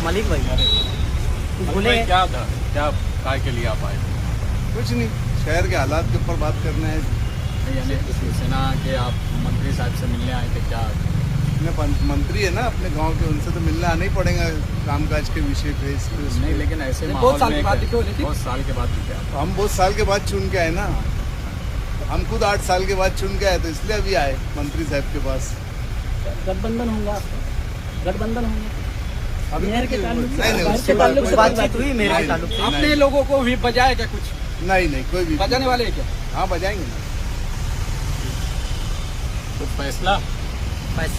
मलिक भाई बोले भाई क्या था, क्या काय के लिए आप आए? कुछ नहीं, शहर के हालात के ऊपर बात करना है। यानी शिवसेना के आप मंत्री साहब से मिलने आए थे क्या? अपने मंत्री है ना अपने गांव के, उनसे तो मिलना आना ही पड़ेगा कामकाज के विषय पे। नहीं, लेकिन ऐसे बहुत माहौल साल में के बाद दिखे हो, लेकिन बहुत साल के बाद दिखे आप। हम बहुत साल के बाद चुन के आए ना, हम खुद 8 साल के बाद चुन के आए, तो इसलिए अभी आए मंत्री साहब के पास। गठबंधन होगा आपका, गठबंधन होगा अभी मेयर के ताल्लुक से, नहीं, मेयर उसके के बाद ताल्लुक कोई से बातचीत हुई मेरे नहीं, ताल्लुक से। आपने लोगों को भी बजाया क्या कुछ नहीं कोई भी बजाने वाले हैं क्या? हाँ बजाएंगे ना। कुछ फैसला बस